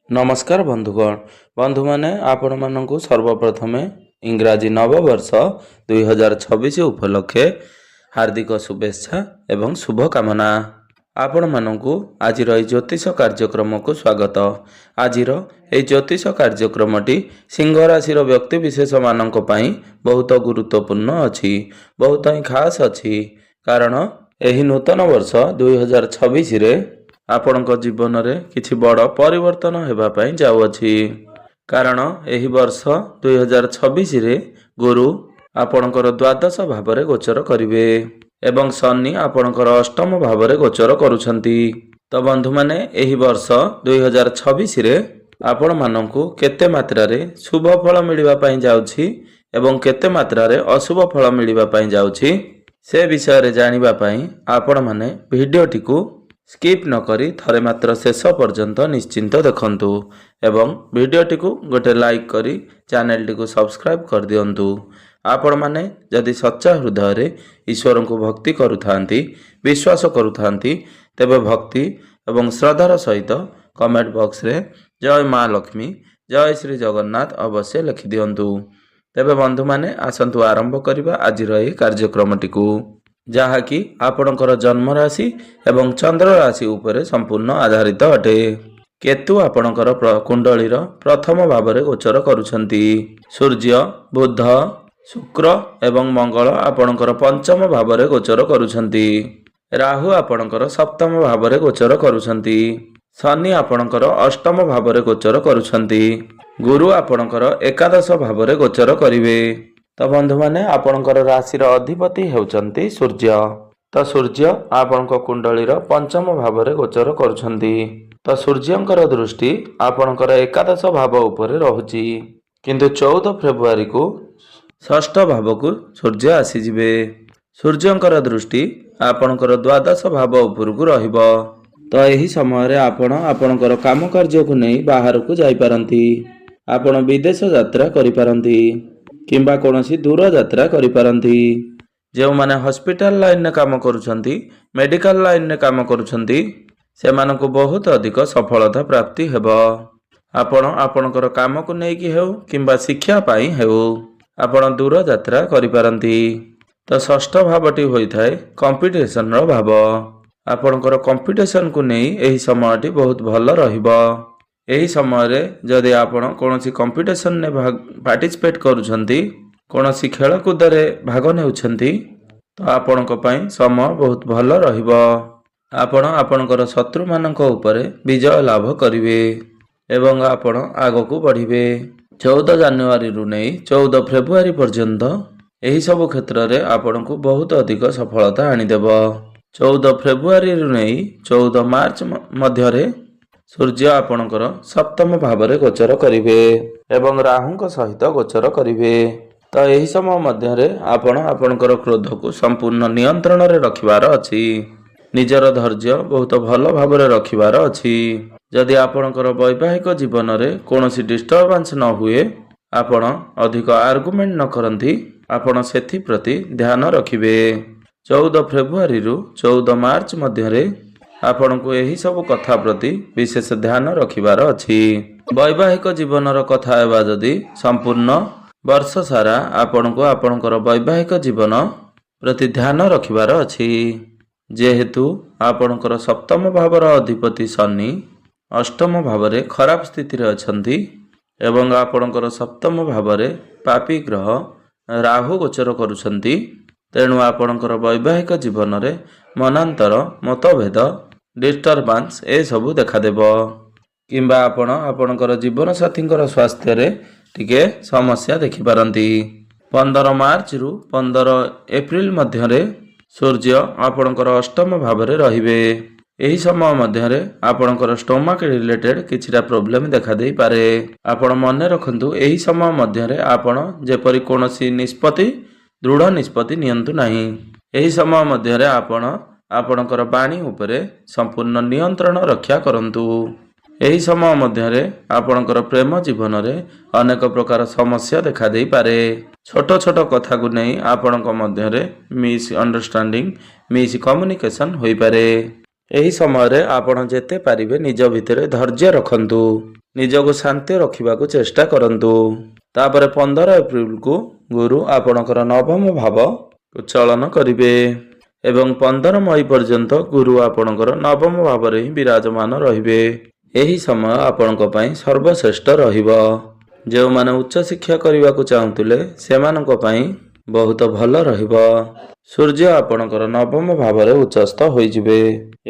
नमस्कार बंधुगण बंधु माने आपण मानकु सर्वप्रथमे इंग्राजी नववर्ष 2026 उपलक्षे हार्दिक शुभेच्छा एवं शुभकामना। आपण मानकु आज ज्योतिष कार्यक्रम को स्वागत। आज ज्योतिष कार्यक्रमटी सिंह राशि व्यक्ति विशेष मानक पई बहुत गुरुत्वपूर्ण अछि, बहुत ही खास अछि। कारण एही नूतन वर्ष 2026 रे आपणक जीवन में किछि बड़ परिवर्तन हेबा पई जाउअछि। कारण एही वर्ष 2026 रे गुरु आपणकर द्वादश भाव में गोचर करिवे एवं शनि आपणकर अष्टम भाव में गोचर करुछंती। तो बंधु माने एही वर्ष 2026 रे आपण मानकु केते मात्रा रे शुभ फल मिलिबा पई जाउछि एवं केते मात्रा रे अशुभ फल मिलिबा पई जाउछि से विषय रे जानिबा पई आपण माने वीडियोटी को स्किप न करी थरे मात्र शेष पर्यंत निश्चिंत देखंतु एवं वीडियोटी को गोटे लाइक करी चैनल टी को सब्सक्राइब कर दियंतु। आपण माने जदि सच्चा हृदय रे ईश्वर को भक्ति करुथांती विश्वास करुथांती तेबे भक्ति एवं श्रद्धार सहित कमेंट बॉक्स रे जय माँ लक्ष्मी जय श्री जगन्नाथ अवश्य लिखि दियंतु। तेबे बंधु माने आसंतु आरंभ करिबा आजिर एही कार्यक्रमटी को, जहाँकि आपणकर जन्म राशि एवं चंद्र राशि उपरे संपूर्ण आधारित अटे। केतु आपणकर कुंडलीर प्रथम भाव में गोचर करुछंती। सूर्य बुध शुक्र एवं मंगल आपणकर पंचम भाव में गोचर करुछंती। राहु आपणकर सप्तम भाव में गोचर करुछंती। शनि आपणकर अष्टम भाव में गोचर करुछंती। गुरु आपणकर एकादश भाव में गोचर करिवे। तो बंधु माने आपणकर राशिर अधिपति हेउचंती सूर्य। तो सूर्य आपणक कुंडलीर पंचम भाव में गोचर करुछंती। तो सूर्यंकर दृष्टि आपणकर एकादश भाव उपरे रहुची, किंतु 14 फेब्रुआरी को षष्ठ भाव को सूर्य आसीजिवे। सूर्यंकर दृष्टि आपणकर द्वादश भाव उपरकू रहिबो। तो एही समय रे आपण आपणकर काम कार्य को नहीं बाहर को जाई पारंती। आपण विदेश यात्रा करि पारंती किंबा कोनोसी दूर यात्रा करि पारंती। जो माने हॉस्पिटल लाइन ने काम करुछंती मेडिकल लाइन ने काम करुछंती से मानको बहुत अधिक सफलता प्राप्ति हेबो। आपण आपणकर काम को नै कि हेउ किंबा शिक्षा पाई हेउ आपण दूर यात्रा करि पारंती। तो षष्ठ भावटी होई थाए कंपटीशन रो भाव। आपणकर कंपटीशन को नै एही समयटी बहुत भल रहिबो। एही समय रे जदि आपण कोनोसी कंपटीशन ने पार्टिसिपेट करुछंती कोनोसी खेलकूद रे भाग नेउछंती तो आपणक पई समय बहुत भल रहिबो। आपण आपणकर शत्रु मानक उपरे विजय लाभ करिवे एवं आपण आगकू बढ़िवे। 14 जनवरी रु नै 14 फेब्रुआरी पर्यंत एही सब क्षेत्र रे आपणकू बहुत अधिक सफलता आनी देबो। 14 फेब्रुआरी रु नै 14 मार्च मध्य रे सूर्य आपणकर सप्तम भाव में गोचर करिवे एवं राहुंक सहित गोचर करिवे। तो एही समय मध्य रे आपण आपणकर क्रोध को संपूर्ण नियंत्रण रे रखिबार अछि। निजर धैर्य बहुत भल भाव में रखिबार अछि। जदि आपणकर वैवाहिक जीवन रे कोनोसी डिस्टर्बेंस न हुए आपण अधिक आर्गुमेंट न करंती आपण सेथि प्रति ध्यान रखिबे। 14 फेब्रुआरी रु 14 मार्च मध्य रे आपण को यही सब कथा प्रति विशेष ध्यान रखिबार अछि। वैवाहिक जीवनर कथा हेबा जदि संपूर्ण वर्ष सारा आपण को आपणकर वैवाहिक जीवन प्रति ध्यान रखिबार अछि। जेहेतु आपणकर सप्तम भावर अधिपति शनि अष्टम भाव में खराब स्थिति रे अछंती एवं आपणकर सप्तम भाव में पापी ग्रह राहु गोचर करुछंती। तेणु आपणकर वैवाहिक जीवन रे मनांतर मतभेद डिस्टर्बांस ए सबू देखा देबो किंबा आपण आपणकर जीवन साथींकर स्वास्थ्य रे टिके समस्या देखि पारंती। 15 मार्च रु 15 एप्रिल मध्य रे सूर्य आपणकर अष्टम भाव रे रहिबे। एही समय मध्य रे आपणकर स्टोमक रिलेटेड किछिटा प्रॉब्लम देखा देई पारे। आपण मने रखंतु एही समय मध्य रे आपण जेपरि कोनोसी निष्पत्ति दृढ़ निष्पत्ति नियंतु नाही। एही समय मध्य रे आपण आपणकर बाणी उपरे संपूर्ण नियंत्रण रक्षा करंतु। एही समय मध्य रे आपणकर प्रेम जीवन रे अनेक प्रकार समस्या देखा देई पारे। छोट छोट कथा को नहीं आपणक मध्य रे मिस अंडरस्टैंडिंग मिस कम्युनिकेशन होई पारे। एही समय रे आपण जेते पारिबे निज भितरे धैर्य रखंतु। ନିଜକୁ ଶାନ୍ତି ରଖିବାକୁ ଚେଷ୍ଟା କରନ୍ତୁ। ତାପରେ 15 ଏପ୍ରିଲକୁ ଗୁରୁ ଆପଣଙ୍କର ନବମ ଭାବକୁ ଚଳନ କରିବେ ଏବଂ 15 ମଇ ପର୍ଯ୍ୟନ୍ତ ଗୁରୁ ଆପଣଙ୍କର ନବମ ଭାବରେ ହିଁ ବିରାଜମାନ ରହିବେ। ଏହି ସମୟ ଆପଣଙ୍କ ପାଇଁ ସର୍ବଶ୍ରେଷ୍ଠ ରହିବ। ଯେଉଁମାନେ ଉଚ୍ଚଶିକ୍ଷା କରିବାକୁ ଚାହୁଁଥିଲେ ସେମାନଙ୍କ ପାଇଁ ବହୁତ ଭଲ ରହିବ। ସୂର୍ଯ୍ୟ ଆପଣଙ୍କର ନବମ ଭାବରେ ଉଚ୍ଚସ୍ଥ ହୋଇଯିବେ।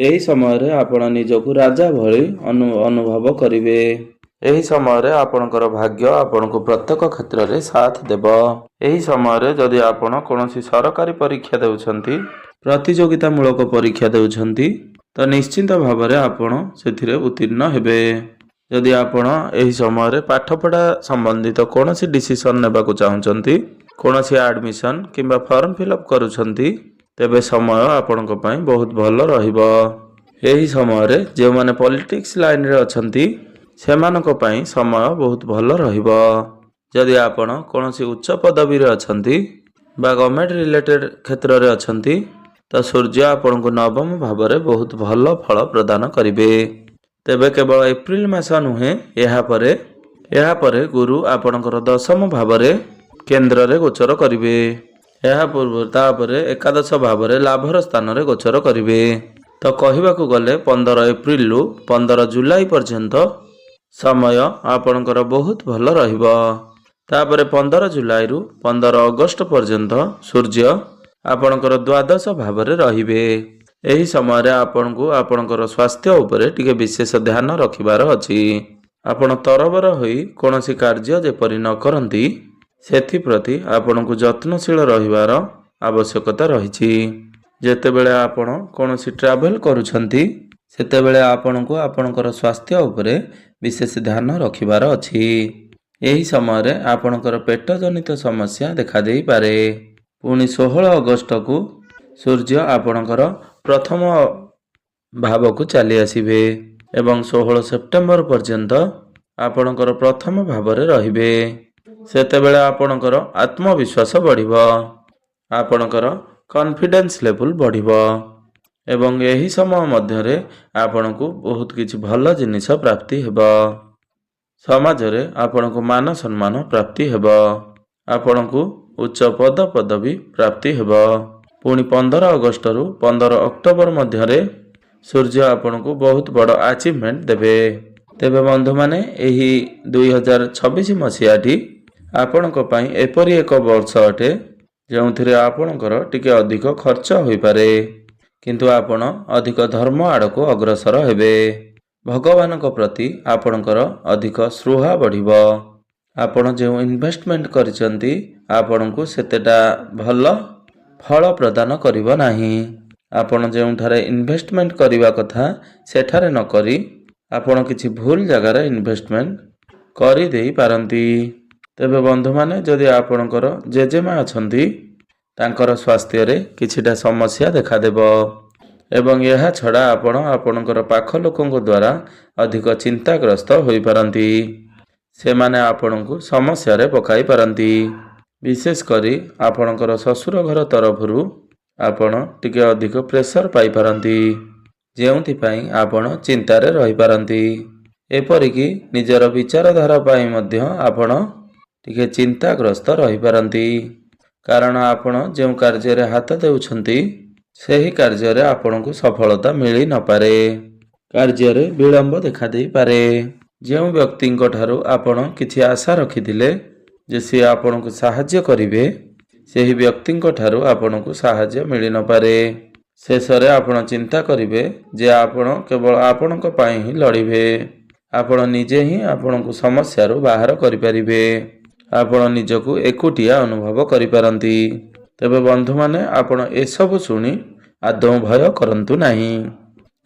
ଏହି ସମୟରେ ଆପଣ ନିଜକୁ ରାଜା ଭଳି ଅନୁଭବ କରିବେ। ଏହି ସମୟରେ ଆପଣଙ୍କର ଭାଗ୍ୟ ଆପଣଙ୍କୁ ପ୍ରତ୍ୟେକ କ୍ଷେତ୍ରରେ ସାଥ ଦେବ। ଏହି ସମୟରେ ଯଦି ଆପଣ କୌଣସି ସରକାରୀ ପରୀକ୍ଷା ଦେଉଛନ୍ତି, ପ୍ରତିଯୋଗିତାମୂଳକ ପରୀକ୍ଷା ଦେଉଛନ୍ତି, ତ ନିଶ୍ଚିନ୍ତ ଭାବରେ ଆପଣ ସେଥିରେ ଉତ୍ତୀର୍ଣ୍ଣ ହେବେ। ଯଦି ଆପଣ ଏହି ସମୟରେ ପାଠପଢ଼ା ସମ୍ବନ୍ଧିତ କୌଣସି ଡିସିସନ୍ ନେବାକୁ ଚାହୁଁଛନ୍ତି, କୌଣସି ଆଡମିସନ୍ କିମ୍ବା ଫର୍ମ ଫିଲ୍ଅପ୍ କରୁଛନ୍ତି, ତେବେ ସମୟ ଆପଣଙ୍କ ପାଇଁ ବହୁତ ଭଲ ରହିବ। ଏହି ସମୟରେ ଯେଉଁମାନେ ପଲିଟିକ୍ସ ଲାଇନ୍ରେ ଅଛନ୍ତି ସେମାନଙ୍କ ପାଇଁ ସମୟ ବହୁତ ଭଲ ରହିବ। ଯଦି ଆପଣ କୌଣସି ଉଚ୍ଚ ପଦବୀରେ ଅଛନ୍ତି ବା ଗଭର୍ଣ୍ଣମେଣ୍ଟ ରିଲେଟେଡ୍ କ୍ଷେତ୍ରରେ ଅଛନ୍ତି, ତ ସୂର୍ଯ୍ୟ ଆପଣଙ୍କୁ ନବମ ଭାବରେ ବହୁତ ଭଲ ଫଳ ପ୍ରଦାନ କରିବେ। ତେବେ କେବଳ ଏପ୍ରିଲ ମାସ ନୁହେଁ, ଏହାପରେ ଗୁରୁ ଆପଣଙ୍କର ଦଶମ ଭାବରେ କେନ୍ଦ୍ରରେ ଗୋଚର କରିବେ। ଏହା ପୂର୍ବରୁ ତାପରେ ଏକାଦଶ ଭାବରେ ଲାଭର ସ୍ଥାନରେ ଗୋଚର କରିବେ। ତ କହିବାକୁ ଗଲେ 15 ଏପ୍ରିଲରୁ 15 ଜୁଲାଇ ପର୍ଯ୍ୟନ୍ତ ସମୟ ଆପଣଙ୍କର ବହୁତ ଭଲ ରହିବ। ତାପରେ 15 ଜୁଲାଇରୁ 15 ଅଗଷ୍ଟ ପର୍ଯ୍ୟନ୍ତ ସୂର୍ଯ୍ୟ ଆପଣଙ୍କର ଦ୍ୱାଦଶ ଭାବରେ ରହିବେ। ଏହି ସମୟରେ ଆପଣଙ୍କୁ ଆପଣଙ୍କର ସ୍ୱାସ୍ଥ୍ୟ ଉପରେ ଟିକେ ବିଶେଷ ଧ୍ୟାନ ରଖିବାର ଅଛି। ଆପଣ ତରବର ହୋଇ କୌଣସି କାର୍ଯ୍ୟ ଯେପରି ନ କରନ୍ତି, ସେଥିପ୍ରତି ଆପଣଙ୍କୁ ଯତ୍ନଶୀଳ ରହିବାର ଆବଶ୍ୟକତା ରହିଛି। ଯେତେବେଳେ ଆପଣ କୌଣସି ଟ୍ରାଭେଲ୍ କରୁଛନ୍ତି, ସେତେବେଳେ ଆପଣଙ୍କୁ ଆପଣଙ୍କର ସ୍ୱାସ୍ଥ୍ୟ ଉପରେ ବିଶେଷ ଧ୍ୟାନ ରଖିବାର ଅଛି। ଏହି ସମୟରେ ଆପଣଙ୍କର ପେଟ ଜନିତ ସମସ୍ୟା ଦେଖାଦେଇପାରେ। ପୁଣି 16 ଅଗଷ୍ଟକୁ ସୂର୍ଯ୍ୟ ଆପଣଙ୍କର ପ୍ରଥମ ଭାବକୁ ଚାଲି ଆସିବେ ଏବଂ 16 ସେପ୍ଟେମ୍ବର ପର୍ଯ୍ୟନ୍ତ ଆପଣଙ୍କର ପ୍ରଥମ ଭାବରେ ରହିବେ। ସେତେବେଳେ ଆପଣଙ୍କର ଆତ୍ମବିଶ୍ୱାସ ବଢ଼ିବ, ଆପଣଙ୍କର କନଫିଡେନ୍ସ ଲେଭେଲ୍ ବଢ଼ିବ ଏବଂ ଏହି ସମୟ ମଧ୍ୟରେ ଆପଣଙ୍କୁ ବହୁତ କିଛି ଭଲ ଜିନିଷ ପ୍ରାପ୍ତି ହେବ। ସମାଜରେ ଆପଣଙ୍କୁ ମାନ ସମ୍ମାନ ପ୍ରାପ୍ତି ହେବ। ଆପଣଙ୍କୁ ଉଚ୍ଚ ପଦବୀ ପ୍ରାପ୍ତି ହେବ। ପୁଣି 15 ଅଗଷ୍ଟରୁ 15 ଅକ୍ଟୋବର ମଧ୍ୟରେ ସୂର୍ଯ୍ୟ ଆପଣଙ୍କୁ ବହୁତ ବଡ଼ ଆଚିଭମେଣ୍ଟ ଦେବେ। ତେବେ ବନ୍ଧୁମାନେ, ଏହି 2026 ମସିହାଟି ଆପଣଙ୍କ ପାଇଁ ଏପରି ଏକ ବର୍ଷ ଅଟେ ଯେଉଁଥିରେ ଆପଣଙ୍କର ଟିକେ ଅଧିକ ଖର୍ଚ୍ଚ ହୋଇପାରେ, କିନ୍ତୁ ଆପଣ ଅଧିକ ଧର୍ମ ଆଡ଼କୁ ଅଗ୍ରସର ହେବେ। ଭଗବାନଙ୍କ ପ୍ରତି ଆପଣଙ୍କର ଅଧିକ ସ୍ପୃହା ବଢ଼ିବ। ଆପଣ ଯେଉଁ ଇନଭେଷ୍ଟମେଣ୍ଟ କରିଛନ୍ତି ଆପଣଙ୍କୁ ସେତେଟା ଭଲ ଫଳ ପ୍ରଦାନ କରିବ ନାହିଁ। ଆପଣ ଯେଉଁଠାରେ ଇନଭେଷ୍ଟମେଣ୍ଟ କରିବା କଥା ସେଠାରେ ନ କରି ଆପଣ କିଛି ଭୁଲ ଜାଗାରେ ଇନଭେଷ୍ଟମେଣ୍ଟ କରିଦେଇପାରନ୍ତି। ତେବେ ବନ୍ଧୁମାନେ, ଯଦି ଆପଣଙ୍କର ଜେଜେମା ଅଛନ୍ତି, ତାଙ୍କର ସ୍ୱାସ୍ଥ୍ୟରେ କିଛିଟା ସମସ୍ୟା ଦେଖାଦେବ ଏବଂ ଏହା ଛଡ଼ା ଆପଣ ଆପଣଙ୍କର ପାଖ ଲୋକଙ୍କ ଦ୍ୱାରା ଅଧିକ ଚିନ୍ତାଗ୍ରସ୍ତ ହୋଇପାରନ୍ତି। ସେମାନେ ଆପଣଙ୍କୁ ସମସ୍ୟାରେ ପକାଇ ପାରନ୍ତି। ବିଶେଷ କରି ଆପଣଙ୍କର ଶ୍ୱଶୁର ଘର ତରଫରୁ ଆପଣ ଟିକେ ଅଧିକ ପ୍ରେସର ପାଇପାରନ୍ତି, ଯେଉଁଥିପାଇଁ ଆପଣ ଚିନ୍ତାରେ ରହିପାରନ୍ତି। ଏପରିକି ନିଜର ବିଚାରଧାରା ପାଇଁ ମଧ୍ୟ ଆପଣ ଟିକେ ଚିନ୍ତାଗ୍ରସ୍ତ ରହିପାରନ୍ତି, କାରଣ ଆପଣ ଯେଉଁ କାର୍ଯ୍ୟରେ ହାତ ଦେଉଛନ୍ତି ସେହି କାର୍ଯ୍ୟରେ ଆପଣଙ୍କୁ ସଫଳତା ମିଳି ନପାରେ। କାର୍ଯ୍ୟରେ ବିଳମ୍ବ ଦେଖାଦେଇପାରେ। ଯେଉଁ ବ୍ୟକ୍ତିଙ୍କ ଠାରୁ ଆପଣ କିଛି ଆଶା ରଖିଥିଲେ ଯେ ସିଏ ଆପଣଙ୍କୁ ସାହାଯ୍ୟ କରିବେ, ସେହି ବ୍ୟକ୍ତିଙ୍କ ଠାରୁ ଆପଣଙ୍କୁ ସାହାଯ୍ୟ ମିଳିନପାରେ। ଶେଷରେ ଆପଣ ଚିନ୍ତା କରିବେ ଯେ ଆପଣ କେବଳ ଆପଣଙ୍କ ପାଇଁ ହିଁ ଲଢ଼ିବେ। ଆପଣ ନିଜେ ହିଁ ଆପଣଙ୍କୁ ସମସ୍ୟାରୁ ବାହାର କରିପାରିବେ। ଆପଣ ନିଜକୁ ଏକୁଟିଆ ଅନୁଭବ କରିପାରନ୍ତି। ତେବେ ବନ୍ଧୁମାନେ, ଆପଣ ଏସବୁ ଶୁଣି ଆଦୌ ଭୟ କରନ୍ତୁ ନାହିଁ,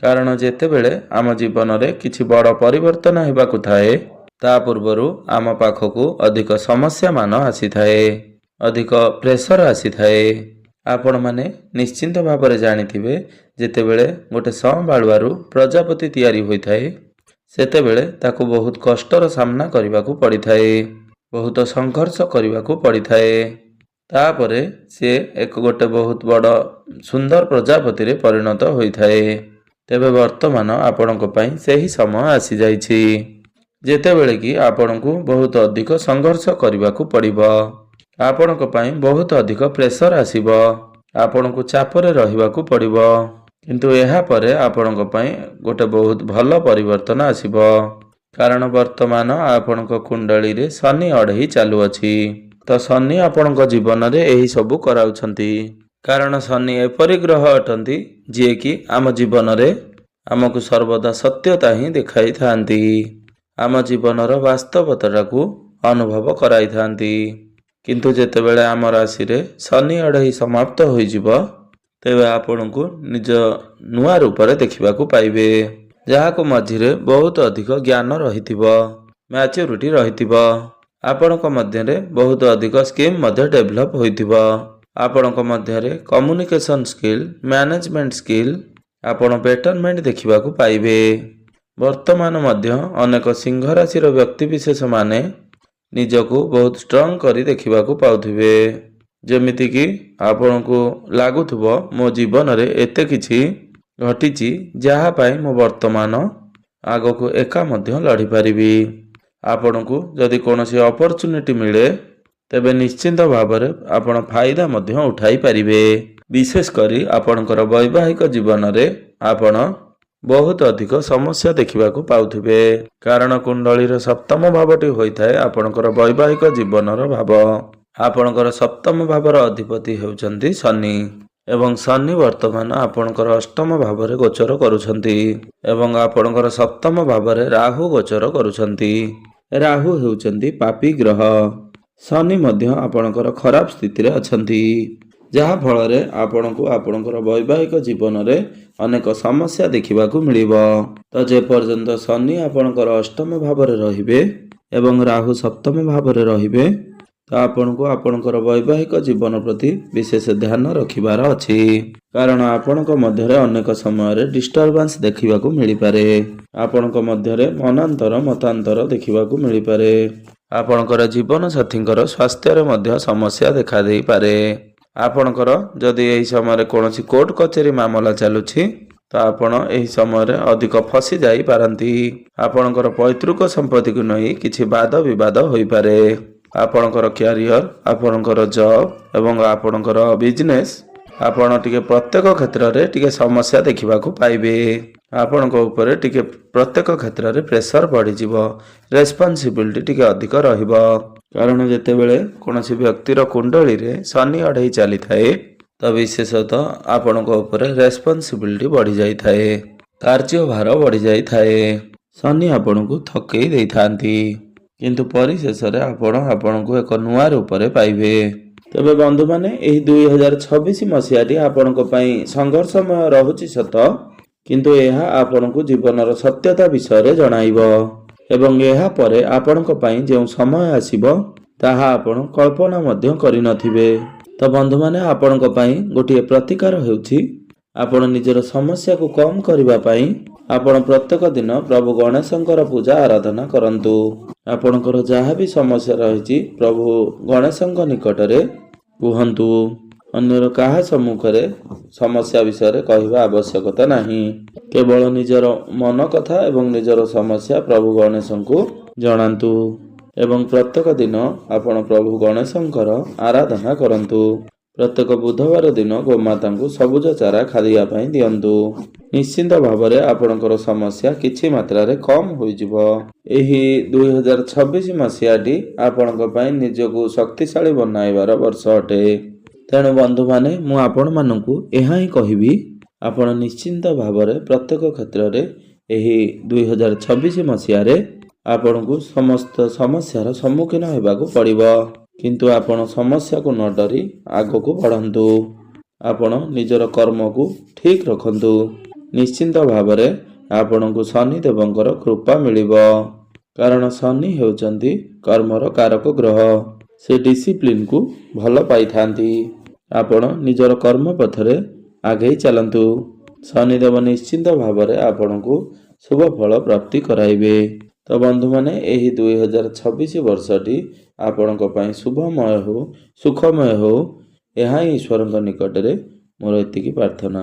କାରଣ ଯେତେବେଳେ ଆମ ଜୀବନରେ କିଛି ବଡ଼ ପରିବର୍ତ୍ତନ ହେବାକୁ ଥାଏ, ତା ପୂର୍ବରୁ ଆମ ପାଖକୁ ଅଧିକ ସମସ୍ୟାମାନ ଆସିଥାଏ, ଅଧିକ ପ୍ରେସର ଆସିଥାଏ। ଆପଣମାନେ ନିଶ୍ଚିନ୍ତ ଭାବରେ ଜାଣିଥିବେ, ଯେତେବେଳେ ଗୋଟେ ସଂବାଳୁଆରୁ ପ୍ରଜାପତି ତିଆରି ହୋଇଥାଏ, ସେତେବେଳେ ତାକୁ ବହୁତ କଷ୍ଟର ସାମ୍ନା କରିବାକୁ ପଡ଼ିଥାଏ, ବହୁତ ସଂଘର୍ଷ କରିବାକୁ ପଡ଼ିଥାଏ। ତାପରେ ସିଏ ଗୋଟେ ବହୁତ ବଡ଼ ସୁନ୍ଦର ପ୍ରଜାପତିରେ ପରିଣତ ହୋଇଥାଏ। ତେବେ ବର୍ତ୍ତମାନ ଆପଣଙ୍କ ପାଇଁ ସେହି ସମୟ ଆସିଯାଇଛି, ଯେତେବେଳେ କି ଆପଣଙ୍କୁ ବହୁତ ଅଧିକ ସଂଘର୍ଷ କରିବାକୁ ପଡ଼ିବ। ଆପଣଙ୍କ ପାଇଁ ବହୁତ ଅଧିକ ପ୍ରେସର ଆସିବ। ଆପଣଙ୍କୁ ଚାପରେ ରହିବାକୁ ପଡ଼ିବ। କିନ୍ତୁ ଏହାପରେ ଆପଣଙ୍କ ପାଇଁ ଗୋଟେ ବହୁତ ଭଲ ପରିବର୍ତ୍ତନ ଆସିବ। କାରଣ ବର୍ତ୍ତମାନ ଆପଣଙ୍କ କୁଣ୍ଡଳୀରେ ଶନି ଅଢ଼େଇ ଚାଲୁଅଛି। ତ ଶନି ଆପଣଙ୍କ ଜୀବନରେ ଏହି ସବୁ କରାଉଛନ୍ତି। କାରଣ ଶନି ଏପରି ଗ୍ରହ ଅଟନ୍ତି ଯିଏକି ଆମ ଜୀବନରେ ଆମକୁ ସର୍ବଦା ସତ୍ୟତା ହିଁ ଦେଖାଇଥାନ୍ତି। ଆମ ଜୀବନର ବାସ୍ତବତାଟାକୁ ଅନୁଭବ କରାଇଥାନ୍ତି। କିନ୍ତୁ ଯେତେବେଳେ ଆମ ରାଶିରେ ଶନି ଅଢ଼େଇ ସମାପ୍ତ ହୋଇଯିବ, ତେବେ ଆପଣଙ୍କୁ ନିଜ ନୂଆ ରୂପରେ ଦେଖିବାକୁ ପାଇବେ, ଯାହାକୁ ମଝିରେ ବହୁତ ଅଧିକ ଜ୍ଞାନ ରହିଥିବ, ମ୍ୟାଚ୍ୟୁରିଟି ରହିଥିବ। ଆପଣଙ୍କ ମଧ୍ୟରେ ବହୁତ ଅଧିକ ସ୍କିମ୍ ମଧ୍ୟ ଡେଭଲପ୍ ହୋଇଥିବ। ଆପଣଙ୍କ ମଧ୍ୟରେ କମ୍ୟୁନିକେସନ୍ ସ୍କିଲ୍, ମ୍ୟାନେଜମେଣ୍ଟ ସ୍କିଲ୍ ଆପଣ ବେଟରମେଣ୍ଟ ଦେଖିବାକୁ ପାଇବେ। ବର୍ତ୍ତମାନ ମଧ୍ୟ ଅନେକ ସିଂହ ରାଶିର ବ୍ୟକ୍ତିବିଶେଷମାନେ ନିଜକୁ ବହୁତ ଷ୍ଟ୍ରଙ୍ଗ କରି ଦେଖିବାକୁ ପାଉଥିବେ। ଯେମିତିକି ଆପଣଙ୍କୁ ଲାଗୁଥିବ ମୋ ଜୀବନରେ ଏତେ କିଛି ଘଟିଛି ଯାହା ପାଇଁ ମୁଁ ବର୍ତ୍ତମାନ ଆଗକୁ ଏକା ମଧ୍ୟ ଲଢ଼ିପାରିବି। ଆପଣଙ୍କୁ ଯଦି କୌଣସି ଅପରଚ୍ୟୁନିଟି ମିଳେ, ତେବେ ନିଶ୍ଚିନ୍ତ ଭାବରେ ଆପଣ ଫାଇଦା ମଧ୍ୟ ଉଠାଇ ପାରିବେ। ବିଶେଷ କରି ଆପଣଙ୍କର ବୈବାହିକ ଜୀବନରେ ଆପଣ ବହୁତ ଅଧିକ ସମସ୍ୟା ଦେଖିବାକୁ ପାଉଥିବେ। କାରଣ କୁଣ୍ଡଳୀର ସପ୍ତମ ଭାବଟି ହୋଇଥାଏ ଆପଣଙ୍କର ବୈବାହିକ ଜୀବନର ଭାବ। ଆପଣଙ୍କର ସପ୍ତମ ଭାବର ଅଧିପତି ହେଉଛନ୍ତି ଶନି ଏବଂ ଶନି ବର୍ତ୍ତମାନ ଆପଣଙ୍କର ଅଷ୍ଟମ ଭାବରେ ଗୋଚର କରୁଛନ୍ତି ଏବଂ ଆପଣଙ୍କର ସପ୍ତମ ଭାବରେ ରାହୁ ଗୋଚର କରୁଛନ୍ତି। ରାହୁ ହେଉଛନ୍ତି ପାପୀ ଗ୍ରହ। ଶନି ମଧ୍ୟ ଆପଣଙ୍କର ଖରାପ ସ୍ଥିତିରେ ଅଛନ୍ତି, ଯାହାଫଳରେ ଆପଣଙ୍କୁ ଆପଣଙ୍କର ବୈବାହିକ ଜୀବନରେ ଅନେକ ସମସ୍ୟା ଦେଖିବାକୁ ମିଳିବ। ତ ଯେପର୍ଯ୍ୟନ୍ତ ଶନି ଆପଣଙ୍କର ଅଷ୍ଟମ ଭାବରେ ରହିବେ ଏବଂ ରାହୁ ସପ୍ତମ ଭାବରେ ରହିବେ, ତ ଆପଣଙ୍କୁ ଆପଣଙ୍କର ବୈବାହିକ ଜୀବନ ପ୍ରତି ବିଶେଷ ଧ୍ୟାନ ରଖିବାର ଅଛି। କାରଣ ଆପଣଙ୍କ ମଧ୍ୟରେ ଅନେକ ସମୟରେ ଡିଷ୍ଟରବାନ୍ସ ଦେଖିବାକୁ ମିଳିପାରେ। ଆପଣଙ୍କ ମଧ୍ୟରେ ମତାନ୍ତର ଦେଖିବାକୁ ମିଳିପାରେ। ଆପଣଙ୍କର ଜୀବନସାଥୀଙ୍କର ସ୍ୱାସ୍ଥ୍ୟରେ ମଧ୍ୟ ସମସ୍ୟା ଦେଖାଦେଇପାରେ। ଆପଣଙ୍କର ଯଦି ଏହି ସମୟରେ କୌଣସି କୋର୍ଟ କଚେରୀ ମାମଲା ଚାଲୁଛି, ତ ଆପଣ ଏହି ସମୟରେ ଅଧିକ ଫସି ଯାଇପାରନ୍ତି। ଆପଣଙ୍କର ପୈତୃକ ସମ୍ପତ୍ତିକୁ ନେଇ କିଛି ବାଦ ବିବାଦ ହୋଇପାରେ। ଆପଣଙ୍କର କ୍ୟାରିୟର, ଆପଣଙ୍କର ଜବ୍ ଏବଂ ଆପଣଙ୍କର ବିଜନେସ୍ ଆପଣ ଟିକେ ପ୍ରତ୍ୟେକ କ୍ଷେତ୍ରରେ ଟିକେ ସମସ୍ୟା ଦେଖିବାକୁ ପାଇବେ। ଆପଣଙ୍କ ଉପରେ ଟିକେ ପ୍ରତ୍ୟେକ କ୍ଷେତ୍ରରେ ପ୍ରେସର ବଢ଼ିଯିବ, ରେସ୍ପନ୍ସିବିଲିଟି ଟିକେ ଅଧିକ ରହିବ। କାରଣ ଯେତେବେଳେ କୌଣସି ବ୍ୟକ୍ତିର କୁଣ୍ଡଳୀରେ ଶନି ଅଢ଼େଇ ଚାଲିଥାଏ, ତ ବିଶେଷତଃ ଆପଣଙ୍କ ଉପରେ ରେସ୍ପନ୍ସିବିଲିଟି ବଢ଼ିଯାଇଥାଏ, କାର୍ଯ୍ୟଭାର ବଢ଼ିଯାଇଥାଏ। ଶନି ଆପଣଙ୍କୁ ଥକେଇ ଦେଇଥାନ୍ତି, କିନ୍ତୁ ପରିଶେଷରେ ଆପଣ ଆପଣଙ୍କୁ ଏକ ନୂଆ ରୂପରେ ପାଇବେ। ତେବେ ବନ୍ଧୁମାନେ, ଏହି 2026 ମସିହାଟି ଆପଣଙ୍କ ପାଇଁ ସଂଘର୍ଷମୟ ରହୁଛି ସତ, କିନ୍ତୁ ଏହା ଆପଣଙ୍କୁ ଜୀବନର ସତ୍ୟତା ବିଷୟରେ ଜଣାଇବ ଏବଂ ଏହା ପରେ ଆପଣଙ୍କ ପାଇଁ ଯେଉଁ ସମୟ ଆସିବ ତାହା ଆପଣ କଳ୍ପନା ମଧ୍ୟ କରିନଥିବେ। ତ ବନ୍ଧୁମାନେ, ଆପଣଙ୍କ ପାଇଁ ଗୋଟିଏ ପ୍ରତିକାର ହେଉଛି, ଆପଣ ନିଜର ସମସ୍ୟାକୁ କମ୍ କରିବା ପାଇଁ ଆପଣ ପ୍ରତ୍ୟେକ ଦିନ ପ୍ରଭୁ ଗଣେଶଙ୍କର ପୂଜା ଆରାଧନା କରନ୍ତୁ। ଆପଣଙ୍କର ଯାହା ବି ସମସ୍ୟା ରହିଛି ପ୍ରଭୁ ଗଣେଶଙ୍କ ନିକଟରେ କୁହନ୍ତୁ। ଅନ୍ୟର କାହା ସମ୍ମୁଖରେ ସମସ୍ୟା ବିଷୟରେ କହିବା ଆବଶ୍ୟକତା ନାହିଁ। କେବଳ ନିଜର ମନ କଥା ଏବଂ ନିଜର ସମସ୍ୟା ପ୍ରଭୁ ଗଣେଶଙ୍କୁ ଜଣାନ୍ତୁ ଏବଂ ପ୍ରତ୍ୟେକ ଦିନ ଆପଣ ପ୍ରଭୁ ଗଣେଶଙ୍କର ଆରାଧନା କରନ୍ତୁ। ପ୍ରତ୍ୟେକ ବୁଧବାର ଦିନ ଗୋମାତାଙ୍କୁ ସବୁଜ ଚାରା ଖାଇବା ପାଇଁ ଦିଅନ୍ତୁ। ନିଶ୍ଚିନ୍ତ ଭାବରେ ଆପଣଙ୍କର ସମସ୍ୟା କିଛି ମାତ୍ରାରେ କମ୍ ହୋଇଯିବ। ଏହି 2026 ମସିହାଟି ଆପଣଙ୍କ ପାଇଁ ନିଜକୁ ଶକ୍ତିଶାଳୀ ବନାଇବାର ବର୍ଷ ଅଟେ। ତେଣୁ ବନ୍ଧୁମାନେ, ମୁଁ ଆପଣମାନଙ୍କୁ ଏହା ହିଁ କହିବି, ଆପଣ ନିଶ୍ଚିନ୍ତ ଭାବରେ ପ୍ରତ୍ୟେକ କ୍ଷେତ୍ରରେ ଏହି 2026 ମସିହାରେ ଆପଣଙ୍କୁ ସମସ୍ତ ସମସ୍ୟାର ସମ୍ମୁଖୀନ ହେବାକୁ ପଡ଼ିବ, କିନ୍ତୁ ଆପଣ ସମସ୍ୟାକୁ ନ ଡରି ଆଗକୁ ବଢ଼ନ୍ତୁ। ଆପଣ ନିଜର କର୍ମକୁ ଠିକ୍ ରଖନ୍ତୁ। ନିଶ୍ଚିନ୍ତ ଭାବରେ ଆପଣଙ୍କୁ ଶନିଦେବଙ୍କର କୃପା ମିଳିବ। କାରଣ ଶନି ହେଉଛନ୍ତି କର୍ମର କାରକ ଗ୍ରହ। ସେ ଡିସିପ୍ଲିନକୁ ଭଲ ପାଇଥାନ୍ତି। ଆପଣ ନିଜର କର୍ମ ପଥରେ ଆଗେଇ ଚାଲନ୍ତୁ। ଶନିଦେବ ନିଶ୍ଚିନ୍ତ ଭାବରେ ଆପଣଙ୍କୁ ଶୁଭ ଫଳ ପ୍ରାପ୍ତି କରାଇବେ। ତ ବନ୍ଧୁମାନେ, ଏହି 2026 ବର୍ଷଟି ଆପଣଙ୍କ ପାଇଁ ଶୁଭମୟ ହେଉ, ସୁଖମୟ ହେଉ, ଏହା ହିଁ ଈଶ୍ୱରଙ୍କ ନିକଟରେ ମୋର ଏତିକି ପ୍ରାର୍ଥନା।